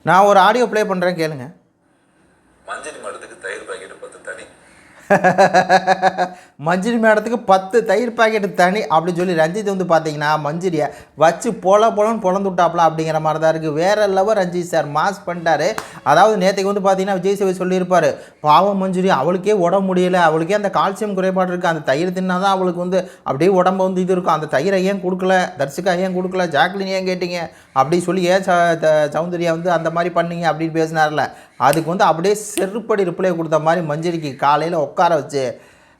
நான் ஒரு audio play பண்ணுறேன் கேளுங்க. மஞ்சள் மரத்துக்கு தயிர் பாக்கெட் 10 தனி. மஞ்சரி மேடத்துக்கு 10 தயிர் பாக்கெட்டு தனி அப்படின்னு சொல்லி ரஞ்சித் வந்து பார்த்தீங்கன்னா மஞ்சரியை வச்சு பொலன்னு பொழந்து விட்டாப்ல அப்படிங்கிற மாதிரி தான் இருக்குது. வேறு லெவல் ரஞ்சித் சார் மாஸ் பண்ணிட்டாரு. அதாவது நேற்றுக்கு வந்து பார்த்தீங்கன்னா விஜய் சேவை சொல்லியிருப்பார், பாவம் மஞ்சரி அவளுக்கே உடம்பு முடியலை, அவளுக்கே அந்த கால்சியம் குறைபாடு இருக்குது, அந்த தயிர் தின்னா தான் அவளுக்கு வந்து அப்படியே உடம்பு வந்து இது இருக்கும், அந்த தயிரை ஏன் கொடுக்கல, தர்சிகா ஏன் கொடுக்கல, ஜாக்லின் ஏன் கேட்டிங்க அப்படி சொல்லி ஏன் சௌந்தர்யா வந்து அந்த மாதிரி பண்ணீங்க அப்படின்னு பேசினார்ல, அதுக்கு வந்து அப்படியே செருப்படி ரிப்ளை கொடுத்த மாதிரி மஞ்சரிக்கு காலையில் உட்கார வச்சு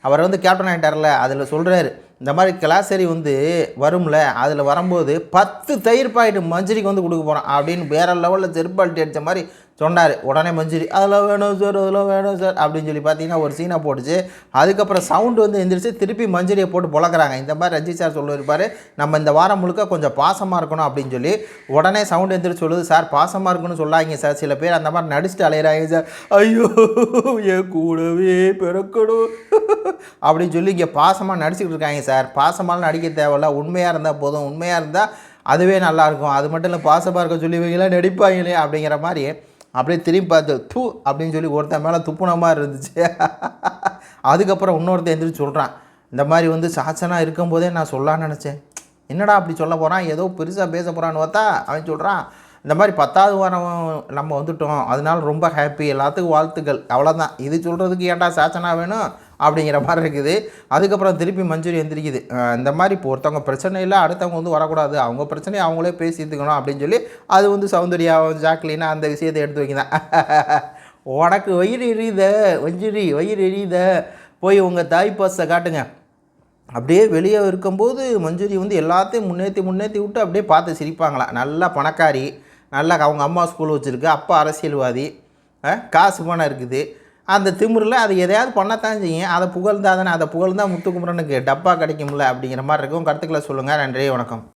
அவர் வந்து கேப்டன் ஆகிட்டார்ல, அதில் சொல்கிறாரு இந்த மாதிரி கிளாஸரி வந்து வரும்ல, அதில் வரும்போது 10 தயிர் பாக்கெட்டு மஞ்சரிக்கு வந்து கொடுக்க போகிறோம் அப்படின்னு வேறு லெவலில் செருப்பால்ட்டி அடித்த மாதிரி சொன்னார். உடனே மஞ்சரி அதெல்லாம் வேணும் சார், அதெல்லாம் வேணும் சார் அப்படின்னு சொல்லி பார்த்தீங்கன்னா ஒரு சீனை போட்டுச்சு. அதுக்கப்புறம் சவுண்டு வந்து எந்திரிச்சு திருப்பி மஞ்சரியை போட்டு பொழக்கிறாங்க. இந்த மாதிரி ரஞ்சித் சார் சொல்லியிருப்பார், நம்ம இந்த வாரம் முழுக்க கொஞ்சம் பாசமாக இருக்கணும் அப்படின்னு சொல்லி. உடனே சவுண்டு எந்திரிச்சு சொல்லுது, சார் பாசமாக இருக்குன்னு சொல்லாங்க சார், சில பேர் அந்த மாதிரி நடிச்சுட்டு அலையிறாங்க சார், ஐயோ என் கூடவே பிறக்கணும் அப்படின்னு சொல்லி இங்கே பாசமாக நடிச்சுக்கிட்டு இருக்காங்க சார். பாசமாலாம் நடிக்க தேவையில்ல, உண்மையாக இருந்தால் போதும், உண்மையாக இருந்தால் அதுவே நல்லாயிருக்கும், அது மட்டும் இல்லை பாசமாக இருக்க சொல்லி இவங்களாம் நடிப்பாங்களே அப்படிங்கிற மாதிரி அப்படியே திரும்பி பார்த்து தூ அப்படின்னு சொல்லி ஒருத்தன் மேலே துப்புன மாதிரி இருந்துச்சு. அதுக்கப்புறம் இன்னொருத்தன் எந்திரிச்சு சொல்கிறான், இந்த மாதிரி வந்து சாட்சனாக இருக்கும்போதே நான் சொல்லலான்னு நினச்சேன், என்னடா அப்படி சொல்ல போகிறான், ஏதோ பெருசாக பேச போகிறான்னு பார்த்தா அவன் சொல்கிறான், இந்த மாதிரி 10வது வாரம் நம்ம வந்துட்டோம், அதனால ரொம்ப ஹாப்பி, எல்லாத்துக்கும் வாழ்த்துக்கள், அவ்வளோதான், இது சொல்கிறதுக்கு ஏன்டா சாச்சனா வேணும் அப்படிங்கிற மாதிரி இருக்குது. அதுக்கப்புறம் திருப்பி மஞ்சரி எந்திரிக்குது, இந்த மாதிரி இப்போ ஒருத்தவங்க பிரச்சனையில் அடுத்தவங்க வந்து வரக்கூடாது, அவங்க பிரச்சனையை அவங்களே பேசிட்டுக்கணும் அப்படின்னு சொல்லி அது வந்து சௌந்தர்யா ஜாக்லினா அந்த விஷயத்தை எடுத்து வைக்கிதான். உனக்கு வயிறு எரியுத மஞ்சரி, வயிறு எரியுத, போய் உங்கள் தாய் பாசை காட்டுங்க. அப்படியே வெளியே இருக்கும்போது மஞ்சரி வந்து எல்லாத்தையும் முன்னேற்றி விட்டு அப்படியே பார்த்து சிரிப்பாங்களாம். நல்லா பணக்காரி, நல்லா அவங்க அம்மா ஸ்கூல் வச்சுருக்கு, அப்பா அரசியல்வாதி, காசு பணம் இருக்குது, அந்த திமிரில் அது எதையாவது பண்ணத்தான் செய்யும், அதை புகழ்ந்தால் தானே, அதை புகழ்ந்தால் முத்துக்குமரனுக்கு டப்பா கிடைக்கும்ல அப்படிங்கிற மாதிரி இருக்கும். கருத்துக்களை சொல்லுங்கள். நன்றி, வணக்கம்.